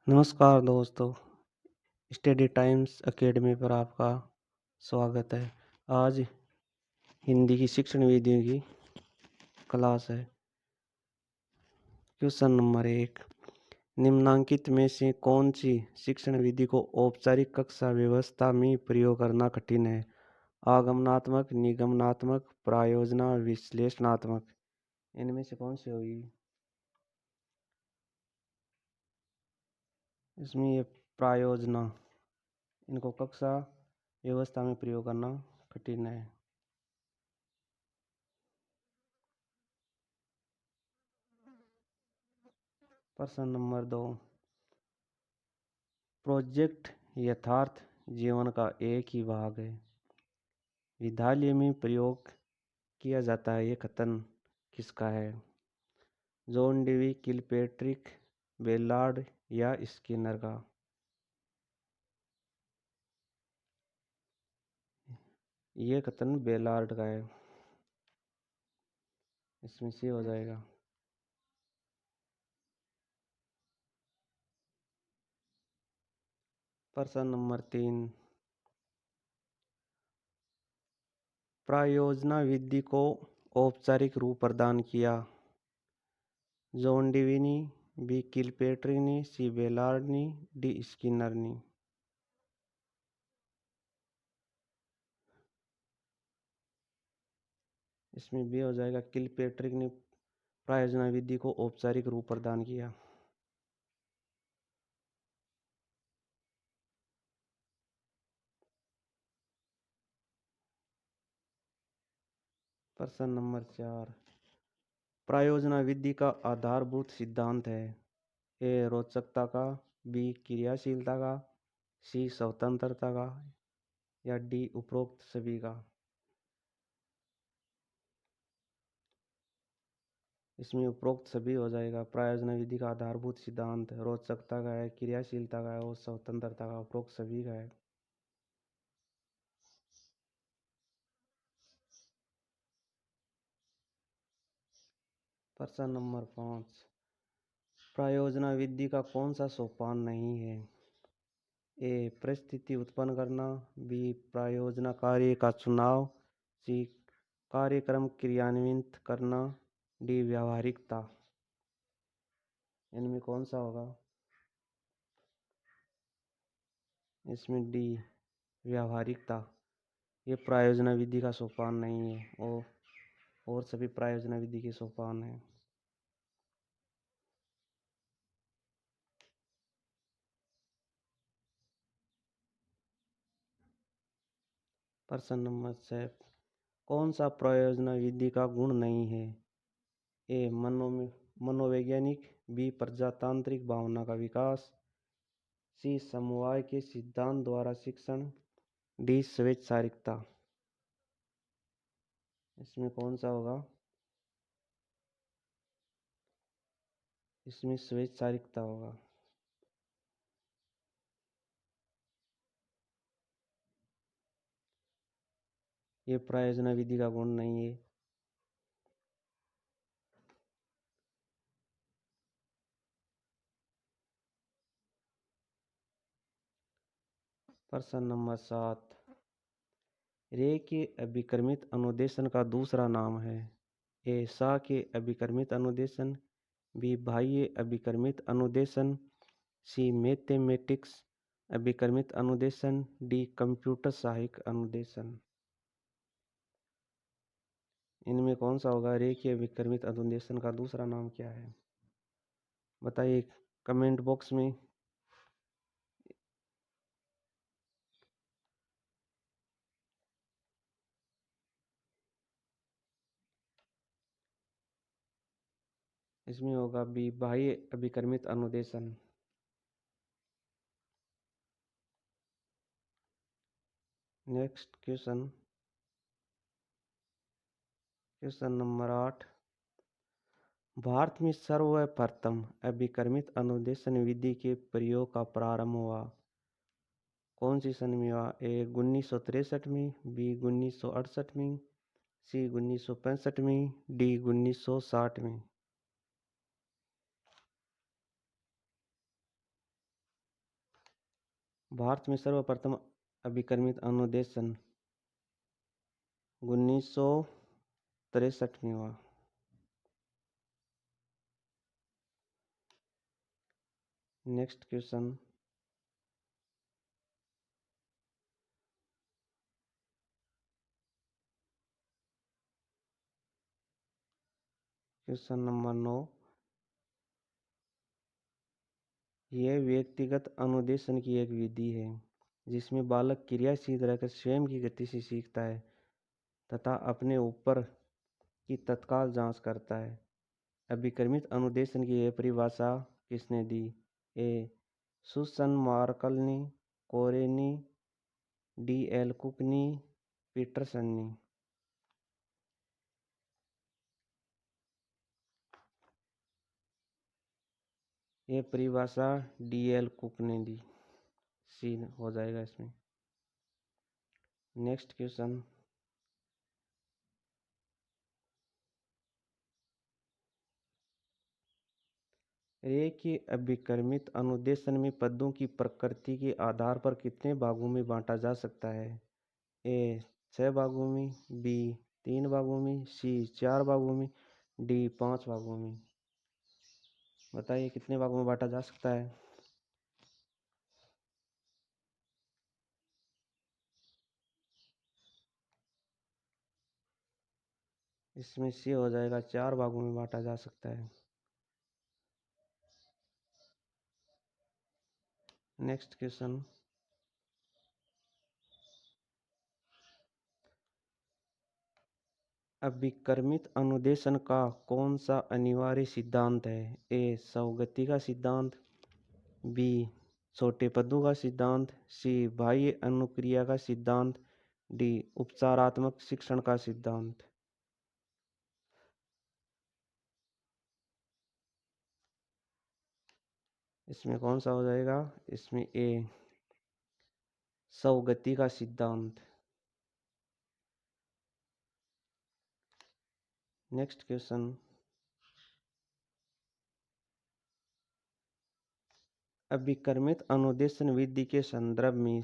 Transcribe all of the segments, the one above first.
नमस्कार दोस्तों, study times academy पर आपका स्वागत है। आज हिंदी की शिक्षण विधियों की क्लास है। क्वेश्चन नंबर 1, निम्नलिखित में से कौन सी शिक्षण विधि को औपचारिक कक्षा व्यवस्था में प्रयोग करना कठिन है? आगमनात्मक, निगमनात्मक, प्रायोजना, विश्लेषणात्मक। इनमें से कौन सी होगी? इसमें ये प्रायोजना, इनको कक्षा व्यवस्था में प्रयोग करना कठिन है। प्रश्न नंबर 2, प्रोजेक्ट यथार्थ जीवन का एक ही भाग है। विद्यालय में प्रयोग किया जाता है। ये कथन किसका है? जॉन डेवी, किलपेट्रिक, बेलार्ड या स्किनर का? ये कथन बेलार्ड का है। इसमें से हो जाएगा। प्रश्न नंबर 3, प्रायोजना विधि को औपचारिक रूप प्रदान किया। जॉन डेवी ने, बी किलपेट्रिक ने, सी बेलार्ड ने, डी स्किनर ने। इसमें भी हो जाएगा, किलपेट्रिक ने प्रायोजना विधि को औपचारिक रूप प्रदान किया। प्रश्न नंबर 4, प्रायोजना विधि का आधारभूत सिद्धांत है। ए रोचकता का, बी क्रियाशीलता का, सी स्वतंत्रता का या डी उपरोक्त सभी का? इसमें उपरोक्त सभी हो जाएगा। प्रायोजना विधि का आधारभूत सिद्धांत रोचकता का है, क्रियाशीलता का है और स्वतंत्रता का, उपरोक्त सभी का है। प्रश्न नंबर 5, प्रायोजना विधि का कौन सा सोपान नहीं है? ए परिस्थिति उत्पन्न करना, बी प्रायोजना कार्य का चुनाव, सी कार्यक्रम क्रियान्वित करना, डी व्यावहारिकता। इनमें कौन सा होगा? इसमें डी व्यावहारिकता। ये प्रायोजना विधि का सोपान नहीं है और सभी प्रायोजना विधि के सोपान हैं। प्रश्न नंबर 6, कौन सा प्रायोजना विधि का गुण नहीं है? ए मनोवैज्ञानिक, बी प्रजातांत्रिक भावना का विकास, सी समवाय के सिद्धांत द्वारा शिक्षण, डी स्वैच्छारिकता। इसमें कौन सा होगा? इसमें स्वैच्छारिकता होगा। ये प्रायोजना विधि का गुण नहीं है। प्रश्न नंबर 7, रे के अभिक्रमित अनुदेशन का दूसरा नाम है। ए सा के अभिक्रमित अनुदेशन, बी बाह्य अभिक्रमित अनुदेशन, सी मैथमेटिक्स अभिक्रमित अनुदेशन, डी कंप्यूटर सहायक अनुदेशन। इनमें कौन सा होगा? रे के अभिक्रमित अनुदेशन का दूसरा नाम क्या है? बताइए कमेंट बॉक्स में। इसमें होगा बी बाह्य अभिक्रमित अनुदेशन। Next question, question number 8, Bharat में सर्वप्रथम अभिक्रमित अनुदेशन विधि के प्रयोग का प्रारंभ हुआ कौन सी सन में हुआ? ए 1963 में, बी 1968 में, सी 1965 में, डी 1960 में। भारत में सर्वप्रथम अभिकर्मित अनुदेशन 1963 में हुआ। नेक्स्ट क्वेश्चन, क्वेश्चन नंबर 9, यह व्यक्तिगत अनुदेशन की एक विधि है जिसमें बालक क्रियाशील रहकर स्वयं की गति से सीखता है तथा अपने ऊपर की तत्काल जांच करता है। अभिकर्मित अनुदेशन की यह परिभाषा किसने दी? ए सुसन मार्कलनी, कोरेनी, डी एल कुकनी, पीटरसन ने। ये परिभाषा डी एल कुक ने दी। सी हो जाएगा इसमें। नेक्स्ट क्वेश्चन, रे के अभिकर्मित अनुदेशन में पदों की प्रकृति के आधार पर कितने भागों में बांटा जा सकता है? ए 6 भागों में, बी 3 भागों में, सी 4 भागों में, डी 5 भागों में। बताइए कितने भागों में बांटा जा सकता है? इसमें सी हो जाएगा, 4 भागों में बांटा जा सकता है। नेक्स्ट क्वेश्चन, अभिकर्मित अनुदेशन का कौन सा अनिवार्य सिद्धांत है? ए स्वगति का सिद्धांत, बी छोटे पदों का सिद्धांत, सी बाह्य अनुक्रिया का सिद्धांत, डी उपचारात्मक शिक्षण का सिद्धांत। इसमें कौन सा हो जाएगा? इसमें ए स्वगति का सिद्धांत। नेक्स्ट क्वेश्चन, अभिकर्मित अनुदेशन विधि के संदर्भ में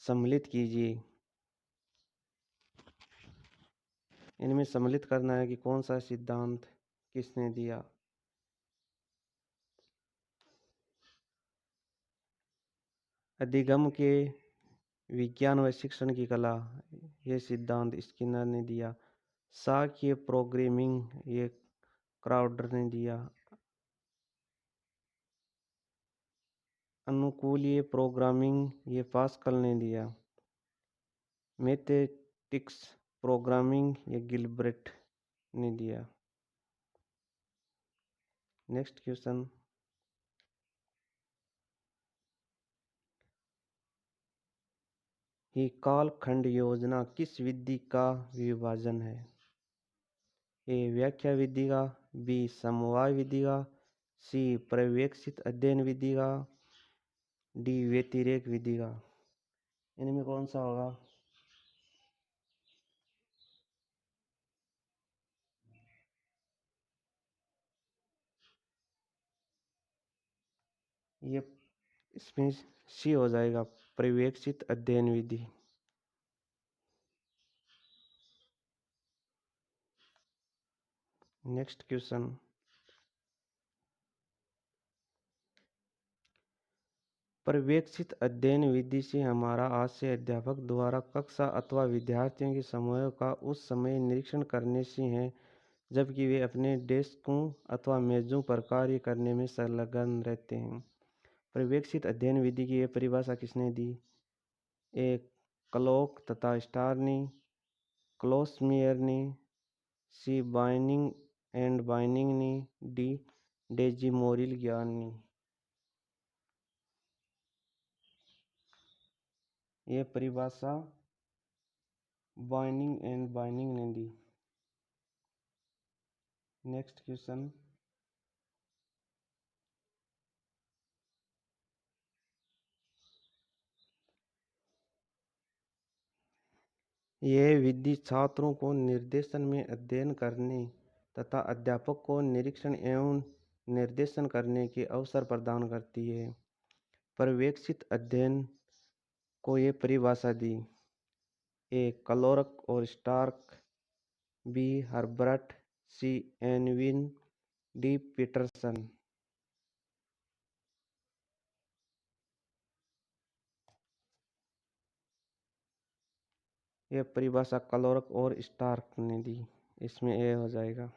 सम्मिलित कीजिए। इनमें सम्मिलित करना है कि कौन सा सिद्धांत किसने दिया। अधिगम के विज्ञान व शिक्षण की कला, ये सिद्धांत स्किनर ने दिया। सांख्यिकीय प्रोग्रामिंग, ये क्राउडर ने दिया। अनुकूलीय प्रोग्रामिंग, ये पास्कल ने दिया। मैथमेटिक्स प्रोग्रामिंग, ये गिलबर्ट ने दिया। नेक्स्ट क्वेश्चन, ही कालखंड योजना किस विधि का विभाजन है? ए व्याख्या विधि का, बी समवाय विधि का, सी पर्यवेक्षित अध्ययन विधि का, डी व्यतिरेक विधि का। इनमें कौन सा होगा? ये इसमें सी हो जाएगा, पर्यवेक्षित अध्ययन विधि। नेक्स्ट क्वेश्चन, पर्यवेक्षित अध्ययन विधि से हमारा आशय अध्यापक द्वारा कक्षा अथवा विद्यार्थियों के समूह का उस समय निरीक्षण करने से है जबकि वे अपने डेस्कों अथवा मेजों पर कार्य करने में संलग्न रहते हैं। पर्यवेक्षित अध्ययन विधि की यह परिभाषा किसने दी? ए क्लॉक तथा स्टार ने, क्लॉसमियर ने, सी बाइनिंग एंड बाइनिंग ने, डी डेजी मोरिल ज्ञान ने। यह परिभाषा बाइनिंग एंड बाइनिंग ने दी। नेक्स्ट क्वेश्चन, यह विधि छात्रों को निर्देशन में अध्ययन करने तथा अध्यापक को निरीक्षण एवं निर्देशन करने के अवसर प्रदान करती है। पर्यवेक्षित अध्ययन को ये परिभाषा दी। ए क्लार्क और स्टार्क, बी हर्बर्ट, सी एनविन, डी पीटरसन। यह परिभाषा क्लार्क और स्टार्क ने दी। इसमें ए हो जाएगा।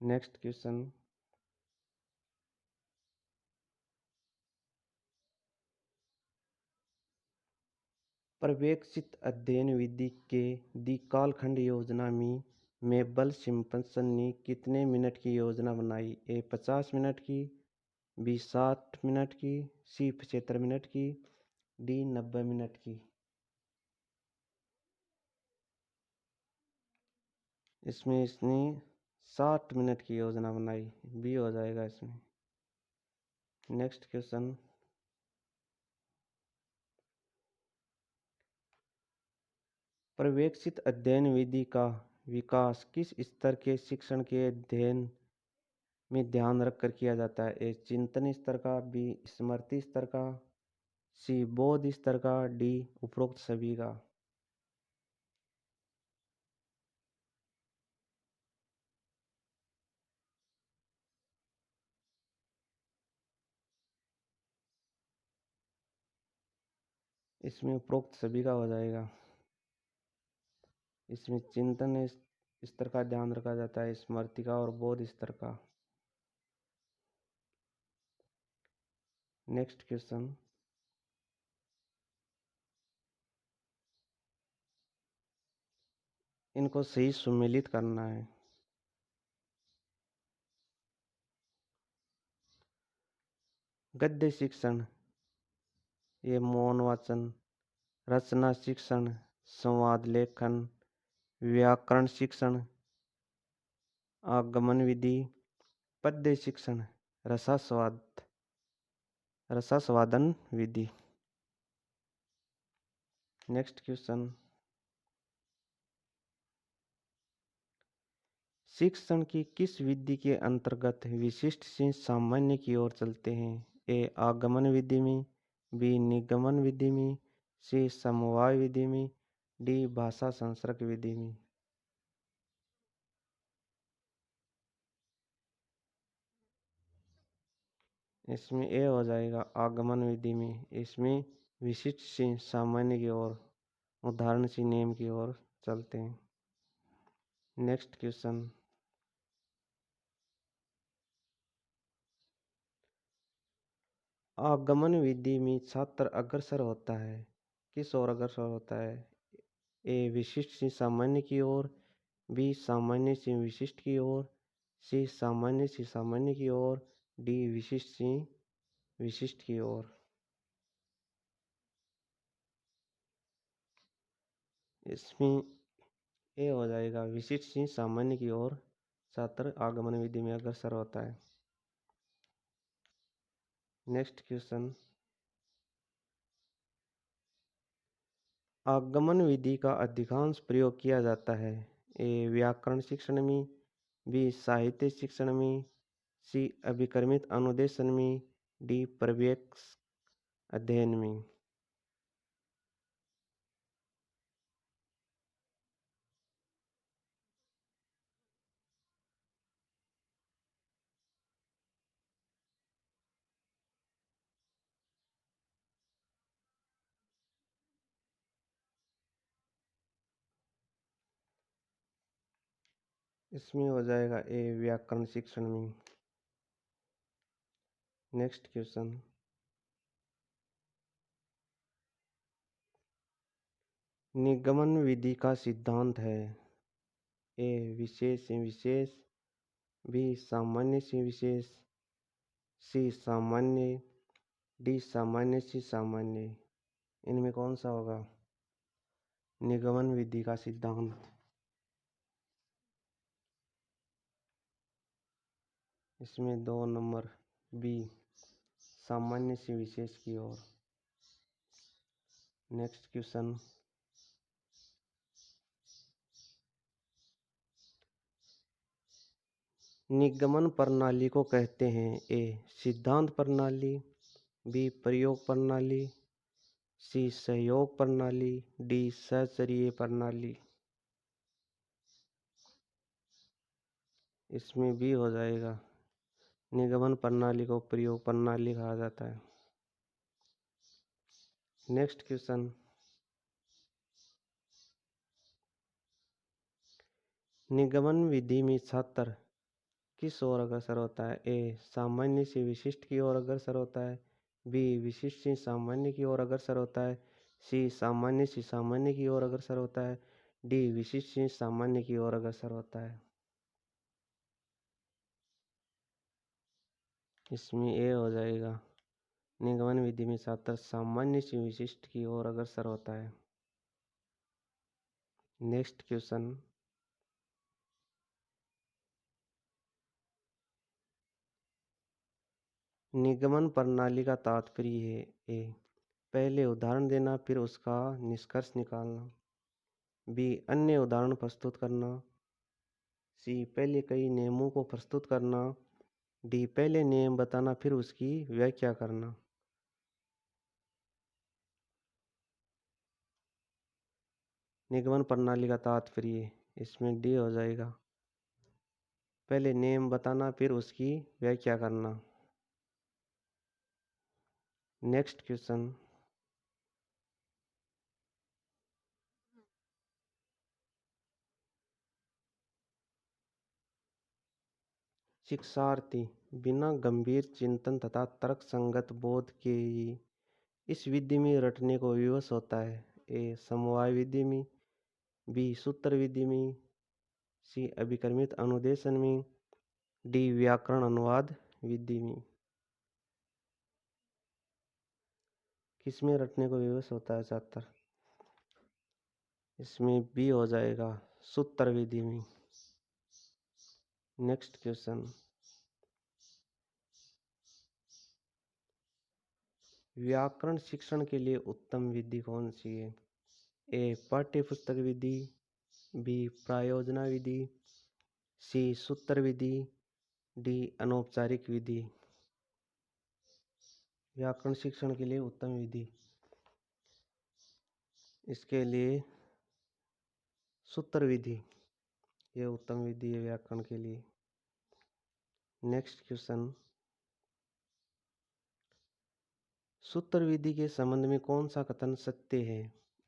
नेक्स्ट क्वेश्चन, पर्यवेक्षित अध्ययन विधि के दी कालखंड योजना में मेबल सिम्पसन ने कितने मिनट की योजना बनाई? ए 50 मिनट की, बी 60 मिनट की, सी 75 मिनट की, डी 90 मिनट की। इसमें इसने 60 मिनट की योजना बनाई। बी हो जाएगा इसमें। नेक्स्ट क्वेश्चन, पर्यवेक्षित अध्ययन विधि का विकास किस स्तर के शिक्षण के अध्ययन में ध्यान रखकर किया जाता है? ए चिंतन स्तर का, बी स्मृति स्तर का, सी बोध स्तर का, डी उपरोक्त सभी का। इसमें उपरोक्त सभी का हो जाएगा। इसमें चिंतन स्तर का ध्यान रखा जाता है, स्मृति का और बोध स्तर का। नेक्स्ट क्वेश्चन, इनको सही सुमेलित करना है। गद्य शिक्षण, ये मौन वाचन, रचना शिक्षण, संवाद लेखन, व्याकरण शिक्षण, आगमन विधि, पद्य शिक्षण, रसास्वादन विधि। नेक्स्ट क्वेश्चन, शिक्षण की किस विधि के अंतर्गत विशिष्ट से सामान्य की ओर चलते हैं? ए आगमन विधि में, बी निगमन विधि में, सी समवाय विधि में, डी भाषा संसर्ग विधि में। इसमें ए हो जाएगा आगमन विधि में। इसमें विशिष्ट से सामान्य की ओर, उदाहरण से नियम की ओर चलते हैं। नेक्स्ट क्वेश्चन, आगमन विधि में छात्र अग्रसर होता है, किस ओर अग्रसर होता है? ए विशिष्ट से सामान्य की ओर, बी सामान्य से विशिष्ट की ओर, सी सामान्य से सामान्य की ओर, डी विशिष्ट से विशिष्ट की ओर। इसमें ए हो जाएगा विशिष्ट से सामान्य की ओर छात्र आगमन विधि में अग्रसर होता है। नेक्स्ट क्वेश्चन, आगमन विधि का अधिकांश प्रयोग किया जाता है। ए व्याकरण शिक्षण में, बी साहित्य शिक्षण में, सी अभिकर्मित अनुदेशन में, डी प्रवेश अध्ययन में। इसमें हो जाएगा ए व्याकरण शिक्षण में। नेक्स्ट क्वेश्चन, निगमन विधि का सिद्धांत है। ए विशेष से विशेष, बी सामान्य से विशेष, सी सामान्य, डी सामान्य से सामान्य। इनमें कौन सा होगा निगमन विधि का सिद्धांत? इसमें 2 नंबर, बी सामान्य से विशेष की ओर। नेक्स्ट क्वेश्चन, निगमन प्रणाली को कहते हैं। ए सिद्धांत प्रणाली, बी प्रयोग प्रणाली, सी सहयोग प्रणाली, डी सहचर्य प्रणाली। इसमें बी हो जाएगा। निगमन प्रणाली को प्रयोग प्रणाली कहा जाता है। नेक्स्ट क्वेश्चन, निगमन विधि में छात्र किस ओर अग्रसर होता है? ए सामान्य से विशिष्ट की ओर अग्रसर होता है, बी विशिष्ट से सामान्य की ओर अग्रसर होता है, सी सामान्य से सामान्य की ओर अग्रसर होता है, डी विशिष्ट से सामान्य की ओर अग्रसर होता है। इसमें ए हो जाएगा। निगमन विधि में छात्र सामान्य से विशिष्ट की ओर अग्रसर होता है। नेक्स्ट क्वेश्चन, निगमन प्रणाली का तात्पर्य है। ए पहले उदाहरण देना फिर उसका निष्कर्ष निकालना, बी अन्य उदाहरण प्रस्तुत करना, सी पहले कई नियमों को प्रस्तुत करना, डी पहले नियम बताना फिर उसकी व्याख्या करना। निगमन प्रणाली का तात्पर्य, इसमें डी हो जाएगा। पहले नियम बताना फिर उसकी व्याख्या करना। नेक्स्ट क्वेश्चन, शिक्षार्थी बिना गंभीर चिंतन तथा तर्क संगत बोध के ही इस विधि में रटने को विवश होता है। ए समवाय विधि में, बी सूत्र विधि में, सी अभिक्रमित अनुदेशन में, डी व्याकरण अनुवाद विधि में। किसमें रटने को विवश होता है छात्र? इसमें बी हो जाएगा, सूत्र विधि में। नेक्स्ट क्वेश्चन, व्याकरण शिक्षण के लिए उत्तम विधि कौन सी है? ए पाठ्यपुस्तक विधि, बी प्रायोजना विधि, सी सूत्र विधि, डी अनौपचारिक विधि। व्याकरण शिक्षण के लिए उत्तम विधि, इसके लिए सूत्र विधि ये उत्तम विधि है व्याकरण के लिए। नेक्स्ट क्वेश्चन, सूत्र विधि के संबंध में कौन सा कथन सत्य है?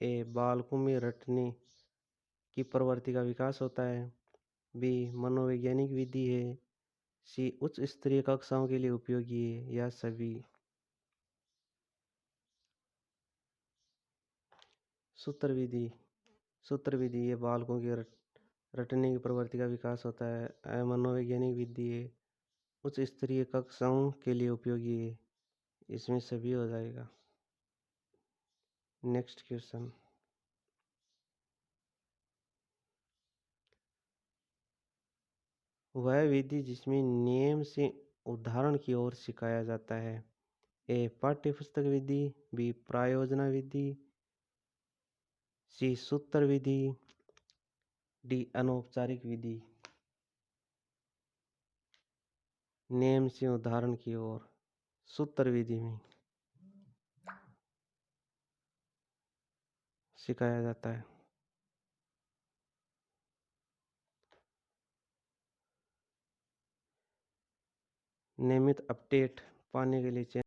ए बालकों में रटने की प्रवृत्ति का विकास होता है, बी मनोवैज्ञानिक विधि है, सी उच्च स्तरीय कक्षाओं के लिए उपयोगी है, या सभी। सूत्र विधि, सूत्र विधि ये बालकों के रटने की प्रवृत्ति का विकास होता है, मनोवैज्ञानिक विधि है, उच्च स्तरीय कक्षाओं के लिए उपयोगी है। इसमें सभी हो जाएगा। नेक्स्ट क्वेश्चन, वह विधि जिसमें नियम से उदाहरण की ओर सिखाया जाता है। ए पाठ्यपुस्तक विधि, बी प्रायोजना विधि, सी सूत्र विधि, डी अनौपचारिक विधि। नियम से उदाहरण की ओर सूत्र विधि में सिखाया जाता है। नियमित अपडेट पाने के लिए